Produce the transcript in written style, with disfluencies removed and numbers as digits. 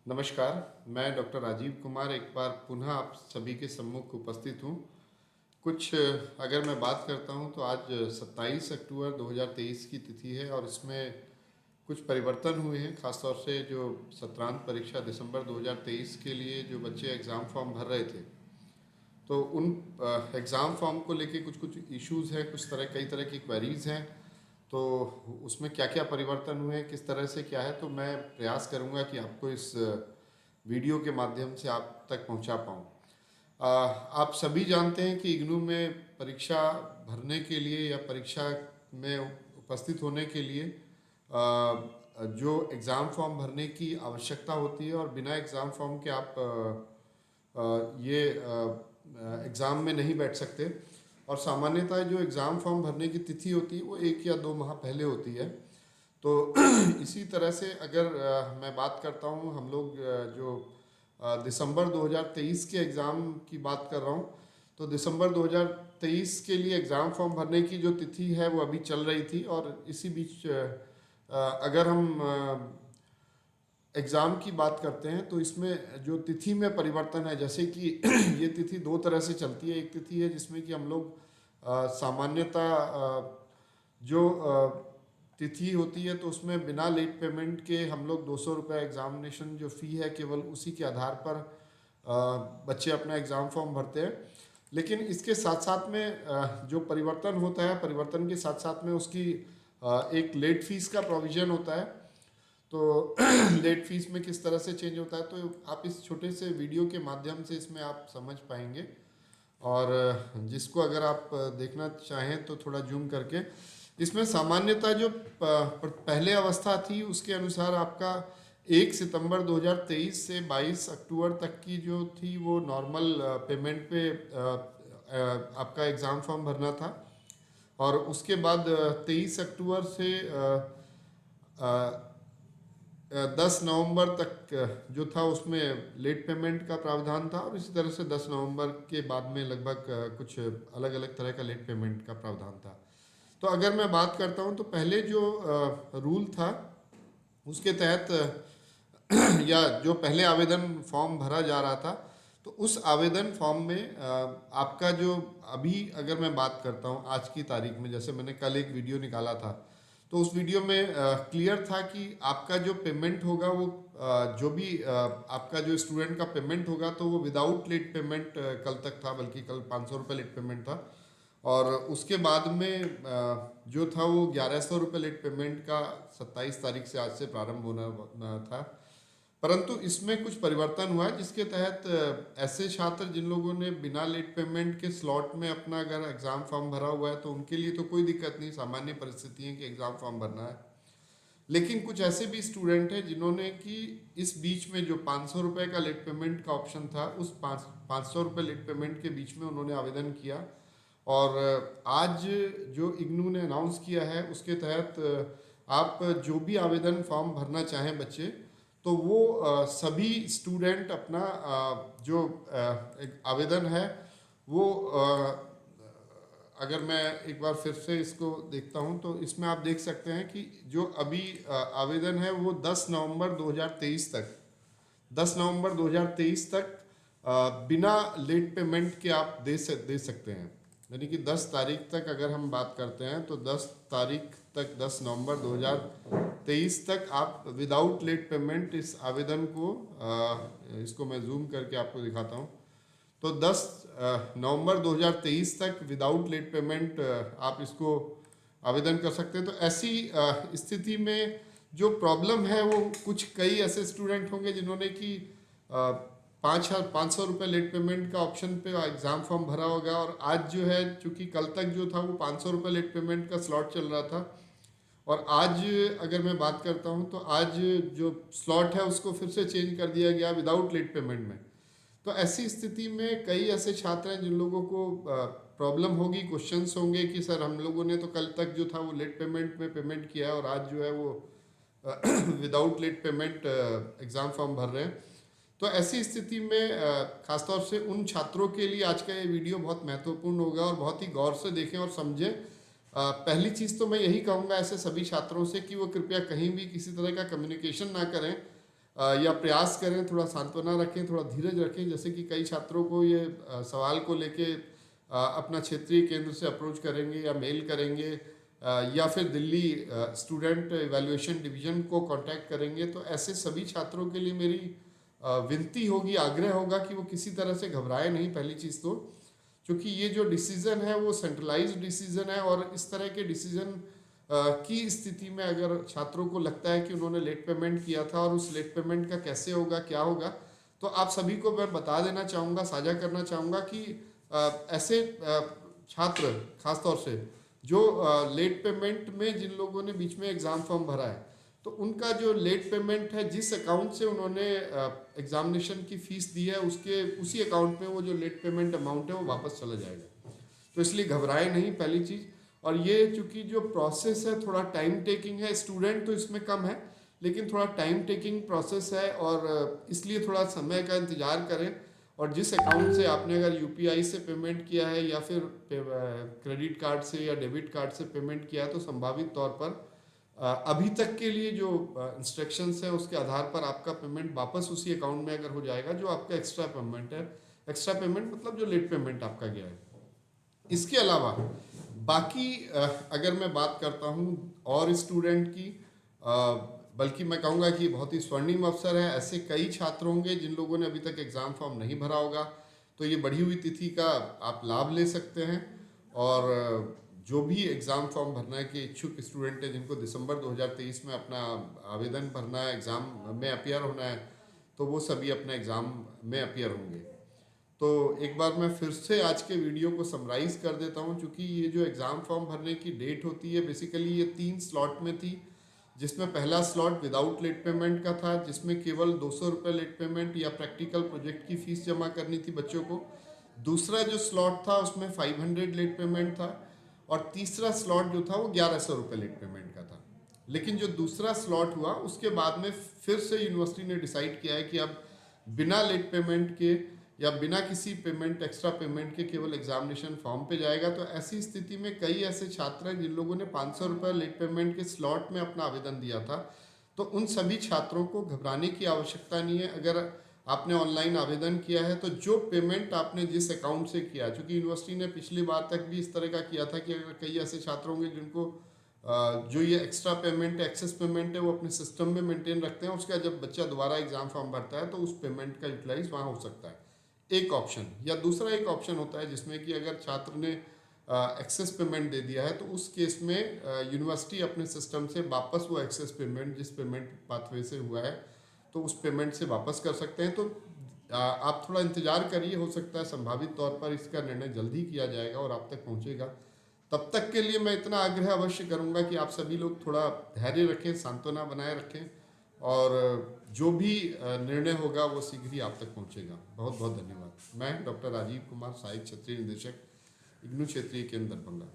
नमस्कार, मैं डॉक्टर राजीव कुमार एक बार पुनः आप सभी के सम्मुख उपस्थित हूँ। कुछ अगर मैं बात करता हूँ तो आज 27 अक्टूबर 2023 की तिथि है और इसमें कुछ परिवर्तन हुए हैं। ख़ास तौर से जो सत्रांत परीक्षा दिसंबर 2023 के लिए जो बच्चे एग्ज़ाम फॉर्म भर रहे थे, तो उन एग्ज़ाम फॉर्म को लेके कुछ कुछ इश्यूज़ हैं, कई तरह की क्वेरीज़ हैं। तो उसमें क्या क्या परिवर्तन हुए हैं, किस तरह से क्या है, तो मैं प्रयास करूँगा कि आपको इस वीडियो के माध्यम से आप तक पहुंचा पाऊँ। आप सभी जानते हैं कि इग्नू में परीक्षा भरने के लिए या परीक्षा में उपस्थित होने के लिए जो एग्ज़ाम फॉर्म भरने की आवश्यकता होती है और बिना एग्ज़ाम फॉर्म के आप ये एग्ज़ाम में नहीं बैठ सकते। और सामान्यतः जो एग्ज़ाम फॉर्म भरने की तिथि होती है वो 1 या 2 माह पहले होती है। तो इसी तरह से अगर मैं बात करता हूँ, हम लोग जो दिसंबर 2023 के एग्ज़ाम की बात कर रहा हूँ, तो दिसंबर 2023 के लिए एग्ज़ाम फॉर्म भरने की जो तिथि है वो अभी चल रही थी। और इसी बीच अगर हम एग्ज़ाम की बात करते हैं तो इसमें जो तिथि में परिवर्तन है, जैसे कि ये तिथि दो तरह से चलती है। एक तिथि है जिसमें कि हम लोग सामान्यतः जो तिथि होती है तो उसमें बिना लेट पेमेंट के हम लोग 200 रुपये एग्ज़ामिनेशन जो फ़ी है केवल उसी के आधार पर बच्चे अपना एग्ज़ाम फॉर्म भरते हैं। लेकिन इसके साथ साथ में जो परिवर्तन होता है, परिवर्तन के साथ साथ में उसकी एक लेट फीस का प्रोविज़न होता है। तो लेट फीस में किस तरह से चेंज होता है, तो आप इस छोटे से वीडियो के माध्यम से इसमें आप समझ पाएंगे। और जिसको अगर आप देखना चाहें तो थोड़ा जूम करके, इसमें सामान्यतः जो पहले अवस्था थी उसके अनुसार आपका 1 सितंबर 2023 से 22 अक्टूबर तक की जो थी वो नॉर्मल पेमेंट पे आपका एग्ज़ाम फॉर्म भरना था। और उसके बाद 23 अक्टूबर से 10 नवंबर तक जो था उसमें लेट पेमेंट का प्रावधान था। और इसी तरह से 10 नवंबर के बाद में लगभग कुछ अलग अलग तरह का लेट पेमेंट का प्रावधान था। तो अगर मैं बात करता हूं तो पहले जो रूल था उसके तहत या जो पहले आवेदन फॉर्म भरा जा रहा था, तो उस आवेदन फॉर्म में आपका जो अभी अगर मैं बात करता हूं आज की तारीख में, जैसे मैंने कल एक वीडियो निकाला था, तो उस वीडियो में क्लियर था कि आपका जो पेमेंट होगा वो जो भी आपका जो स्टूडेंट का पेमेंट होगा तो वो विदाउट लेट पेमेंट कल तक था, बल्कि कल 500 रुपये लेट पेमेंट था। और उसके बाद में जो था वो 1100 रुपये लेट पेमेंट का 27 तारीख से आज से प्रारंभ होना था। परंतु इसमें कुछ परिवर्तन हुआ है जिसके तहत ऐसे छात्र जिन लोगों ने बिना लेट पेमेंट के स्लॉट में अपना अगर एग्ज़ाम फॉर्म भरा हुआ है तो उनके लिए तो कोई दिक्कत नहीं, सामान्य परिस्थिति है कि एग्ज़ाम फॉर्म भरना है। लेकिन कुछ ऐसे भी स्टूडेंट हैं जिन्होंने कि इस बीच में जो 500 रुपये का लेट पेमेंट का ऑप्शन था, उस 500 रुपये लेट पेमेंट के बीच में उन्होंने आवेदन किया। और आज जो इग्नू ने अनाउंस किया है उसके तहत आप जो भी आवेदन फॉर्म भरना चाहें बच्चे, तो वो सभी स्टूडेंट अपना जो एक आवेदन है वो अगर मैं एक बार फिर से इसको देखता हूं तो इसमें आप देख सकते हैं कि जो अभी आवेदन है वो 10 नवंबर 2023 तक, 10 नवंबर 2023 तक बिना लेट पेमेंट के आप दे सकते हैं। यानी कि 10 तारीख तक अगर हम बात करते हैं तो 10 तारीख तक, 10 नवंबर 2023 तक आप विदाउट लेट पेमेंट इस आवेदन को इसको मैं जूम करके आपको दिखाता हूँ, तो 10 नवंबर 2023 तक विदाउट लेट पेमेंट आप इसको आवेदन कर सकते हैं। तो ऐसी स्थिति में जो प्रॉब्लम है वो कुछ कई ऐसे स्टूडेंट होंगे जिन्होंने कि 500 रुपये लेट पेमेंट का ऑप्शन पे एग्ज़ाम फॉर्म भरा होगा। और आज जो है, चूँकि कल तक जो था वो 500 रुपये लेट पेमेंट का स्लॉट चल रहा था, और आज अगर मैं बात करता हूँ तो आज जो स्लॉट है उसको फिर से चेंज कर दिया गया विदाउट लेट पेमेंट में। तो ऐसी स्थिति में कई ऐसे छात्र हैं जिन लोगों को प्रॉब्लम होगी, क्वेश्चंस होंगे कि सर हम लोगों ने तो कल तक जो था वो लेट पेमेंट में पेमेंट किया है और आज जो है वो without late payment exam form भर रहे हैं। तो ऐसी स्थिति में खासतौर से उन छात्रों के लिए आज का ये वीडियो बहुत महत्वपूर्ण होगा और बहुत ही गौर से देखें और समझें। पहली चीज़ तो मैं यही कहूँगा ऐसे सभी छात्रों से कि वो कृपया कहीं भी किसी तरह का कम्युनिकेशन ना करें या प्रयास करें, थोड़ा सांत्वना रखें, थोड़ा धीरज रखें। जैसे कि कई छात्रों को ये सवाल को लेके अपना क्षेत्रीय केंद्र से अप्रोच करेंगे या मेल करेंगे या फिर दिल्ली स्टूडेंट इवैल्यूएशन डिवीज़न को कांटेक्ट करेंगे, तो ऐसे सभी छात्रों के लिए मेरी विनती होगी, आग्रह होगा कि वो किसी तरह से घबराए नहीं। पहली चीज़ तो क्योंकि ये जो डिसीज़न है वो सेंट्रलाइज्ड डिसीज़न है, और इस तरह के डिसीज़न की स्थिति में अगर छात्रों को लगता है कि उन्होंने लेट पेमेंट किया था और उस लेट पेमेंट का कैसे होगा, क्या होगा, तो आप सभी को मैं बता देना चाहूँगा, साझा करना चाहूँगा कि ऐसे छात्र खासतौर से जो लेट पेमेंट में जिन लोगों ने बीच में एग्ज़ाम फॉर्म भरा है, तो उनका जो लेट पेमेंट है, जिस अकाउंट से उन्होंने एग्जामिनेशन की फ़ीस दी है, उसके उसी अकाउंट में वो जो लेट पेमेंट अमाउंट है वो वापस चला जाएगा। तो इसलिए घबराए नहीं, पहली चीज़। और ये चूँकि जो प्रोसेस है थोड़ा टाइम टेकिंग है, स्टूडेंट तो इसमें कम है लेकिन थोड़ा टाइम टेकिंग प्रोसेस है, और इसलिए थोड़ा समय का इंतज़ार करें। और जिस अकाउंट से आपने अगर यूपीआई से पेमेंट किया है या फिर क्रेडिट कार्ड से या डेबिट कार्ड से पेमेंट किया है, तो संभावित तौर पर अभी तक के लिए जो इंस्ट्रक्शंस हैं उसके आधार पर आपका पेमेंट वापस उसी अकाउंट में अगर हो जाएगा जो आपका एक्स्ट्रा पेमेंट है। एक्स्ट्रा पेमेंट मतलब जो लेट पेमेंट आपका गया है। इसके अलावा बाकी अगर मैं बात करता हूँ और स्टूडेंट की, बल्कि मैं कहूँगा कि बहुत ही स्वर्णिम अवसर है। ऐसे कई छात्र होंगे जिन लोगों ने अभी तक एग्ज़ाम फॉर्म नहीं भरा होगा, तो ये बढ़ी हुई तिथि का आप लाभ ले सकते हैं। और जो भी एग्ज़ाम फॉर्म भरने के इच्छुक स्टूडेंट हैं जिनको दिसंबर 2023 में अपना आवेदन भरना है, एग्ज़ाम में अपीयर होना है, तो वो सभी अपने एग्ज़ाम में अपीयर होंगे। तो एक बार मैं फिर से आज के वीडियो को समराइज़ कर देता हूँ, क्योंकि ये जो एग्ज़ाम फॉर्म भरने की डेट होती है बेसिकली ये 3 स्लॉट में थी, जिसमें पहला स्लॉट विदाउट लेट पेमेंट का था, जिसमें केवल 200 रुपये लेट पेमेंट या प्रैक्टिकल प्रोजेक्ट की फ़ीस जमा करनी थी बच्चों को। दूसरा जो स्लॉट था उसमें 500 लेट पेमेंट था, और तीसरा स्लॉट जो था वो 1100 रुपये लेट पेमेंट का था। लेकिन जो दूसरा स्लॉट हुआ उसके बाद में फिर से यूनिवर्सिटी ने डिसाइड किया है कि अब बिना लेट पेमेंट के या बिना किसी पेमेंट, एक्स्ट्रा पेमेंट के केवल एग्जामिनेशन फॉर्म पे जाएगा। तो ऐसी स्थिति में कई ऐसे छात्र हैं जिन लोगों ने 500 रुपये लेट पेमेंट के स्लॉट में अपना आवेदन दिया था, तो उन सभी छात्रों को घबराने की आवश्यकता नहीं है। अगर आपने ऑनलाइन आवेदन किया है तो जो पेमेंट आपने जिस अकाउंट से किया, चूँकि यूनिवर्सिटी ने पिछली बार तक भी इस तरह का किया था कि अगर कई ऐसे छात्र होंगे जिनको जो ये एक्स्ट्रा पेमेंट, एक्सेस पेमेंट है, वो अपने सिस्टम में मेंटेन रखते हैं, उसका जब बच्चा दोबारा एग्जाम फॉर्म भरता है तो उस पेमेंट का यूटिलाइज वहाँ हो सकता है, एक ऑप्शन। या दूसरा एक ऑप्शन होता है जिसमें कि अगर छात्र ने एक्सेस पेमेंट दे दिया है तो उस केस में यूनिवर्सिटी अपने सिस्टम से वापस वो एक्सेस पेमेंट जिस पेमेंट पाथवे से हुआ है तो उस पेमेंट से वापस कर सकते हैं। तो आप थोड़ा इंतज़ार करिए, हो सकता है संभावित तौर पर इसका निर्णय जल्दी किया जाएगा और आप तक पहुंचेगा। तब तक के लिए मैं इतना आग्रह अवश्य करूंगा कि आप सभी लोग थोड़ा धैर्य रखें, सांत्वना बनाए रखें, और जो भी निर्णय होगा वो शीघ्र ही आप तक पहुंचेगा। बहुत बहुत धन्यवाद। मैं डॉक्टर राजीव कुमार, सहायक क्षेत्रीय निदेशक, इग्नू क्षेत्रीय केंद्र दरभंगा।